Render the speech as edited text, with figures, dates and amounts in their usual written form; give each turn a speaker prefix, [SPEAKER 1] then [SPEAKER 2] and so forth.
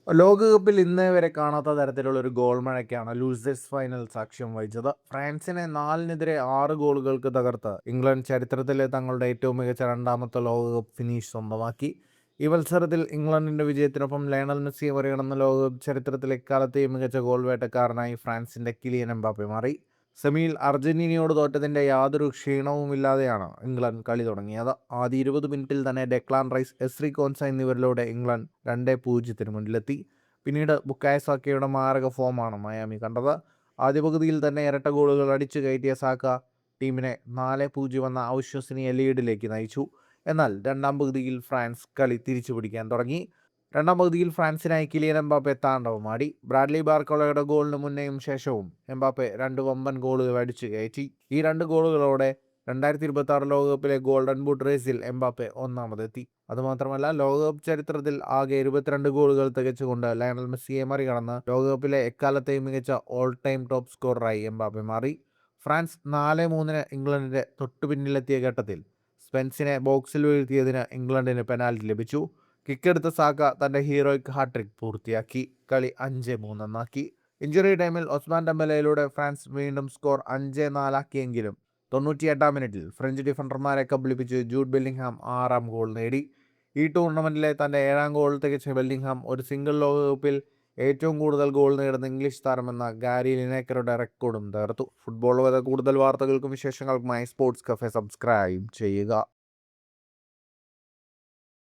[SPEAKER 1] ലോകകപ്പിൽ ഇന്നേ വരെ കാണാത്ത തരത്തിലുള്ള ഒരു ഗോൾ മഴയ്ക്കാണ് ലൂസേഴ്സ് ഫൈനൽ സാക്ഷ്യം വഹിച്ചത്. ഫ്രാൻസിനെ 4-നെതിരെ 6 ഗോളുകൾക്ക് തകർത്ത് ഇംഗ്ലണ്ട് ചരിത്രത്തിലെ തങ്ങളുടെ ഏറ്റവും മികച്ച രണ്ടാമത്തെ ലോകകപ്പ് ഫിനിഷ് സ്വന്തമാക്കി. ഈ മത്സരത്തിൽ ഇംഗ്ലണ്ടിന്റെ വിജയത്തിനൊപ്പം ലയണൽ മെസ്സിയെ മറികടന്ന ലോകകപ്പ് ചരിത്രത്തിലെ എക്കാലത്തെയും മികച്ച ഗോൾ വേട്ടക്കാരനായി ഫ്രാൻസിന്റെ കിലിയൻ എംബാപ്പെ മാറി. സെമിയിൽ അർജന്റീനയോട് തോറ്റതിന്റെ യാതൊരു ക്ഷീണവുമില്ലാതെയാണ് ഇംഗ്ലണ്ട് കളി തുടങ്ങിയത്. ആദ്യ 20 മിനിറ്റിൽ തന്നെ ഡെക്ലാൻ റൈസ്, എസ്രി കോൻസ എന്നിവരിലൂടെ ഇംഗ്ലണ്ട് 2-0 മുന്നിലെത്തി. പിന്നീട് ബുക്കായ സാക്കയുടെ മാരക ഫോമാണ് മയാമി കണ്ടത്. ആദ്യ പകുതിയിൽ തന്നെ ഇരട്ട ഗോളുകൾ അടിച്ചു കയറ്റിയ സാക്ക ടീമിനെ 4-0 എന്ന അവിശ്വസനീയ ലീഡിലേക്ക് നയിച്ചു. എന്നാൽ രണ്ടാം പകുതിയിൽ ഫ്രാൻസ് കളി തിരിച്ചു പിടിക്കാൻ തുടങ്ങി. രണ്ടാം പകുതിയിൽ ഫ്രാൻസിനായി കിലിയൻ എംബാപ്പെ താണ്ഡവമാടി. ബ്രാഡ്ലി ബാർക്കോളയുടെ ഗോളിന് മുന്നേയും ശേഷവും എംബാപ്പെ 2 വമ്പൻ ഗോളുകൾ അടിച്ചു കയറ്റി. ഈ 2 ഗോളുകളോടെ 2026 ലോകകപ്പിലെ ഗോൾഡൻ ബൂട്ട് റേസിൽ എംബാപ്പെ ഒന്നാമതെത്തി. അതുമാത്രമല്ല, ലോകകപ്പ് ചരിത്രത്തിൽ ആകെ 22 ഗോളുകൾ തികച്ചുകൊണ്ട് ലയണൽ മെസ്സിയെ മറികടന്ന് ലോകകപ്പിലെ എക്കാലത്തെയും മികച്ച ഓൾ ടൈം ടോപ്പ് സ്കോററായി എംബാപ്പെ മാറി. ഫ്രാൻസ് 4-3 ഇംഗ്ലണ്ടിന്റെ തൊട്ടുപിന്നിലെത്തിയ ഘട്ടത്തിൽ സ്പെൻസിനെ ബോക്സിൽ വീഴ്ത്തിയതിന് ഇംഗ്ലണ്ടിന് പെനാൽറ്റി ലഭിച്ചു. കിക്കെടുത്ത സാക്ക തന്റെ ഹീറോയ്ക്ക് ഹാട്രിക് പൂർത്തിയാക്കി കളി 5-3 എന്നാക്കി. ഇഞ്ചുറി ടൈമിൽ ഒസ്മാൻ ഡെമ്പലയിലൂടെ ഫ്രാൻസ് വീണ്ടും സ്കോർ 5-4 ആക്കിയെങ്കിലും 98-ാം മിനിറ്റിൽ ഫ്രഞ്ച് ഡിഫൻഡർമാരെ കബളിപ്പിച്ച് ജൂഡ് ബെല്ലിംഗ്ഹാം 6ാം ഗോൾ നേടി. ഈ ടൂർണമെന്റിലെ തന്റെ 7ാം ഗോൾ തികച്ച ബെല്ലിംഗ്ഹാം ഒരു സിംഗിൾ ലോകകപ്പിൽ ഏറ്റവും കൂടുതൽ ഗോൾ നേടുന്ന ഇംഗ്ലീഷ് താരമെന്ന ഗാരി ലിനേക്കറുടെ റെക്കോർഡും തകർത്തു. ഫുട്ബോൾ വരെ കൂടുതൽ വാർത്തകൾക്കും വിശേഷങ്ങൾക്കുമായി സ്പോർട്സ് കഫേ സബ്സ്ക്രൈബ് ചെയ്യുക.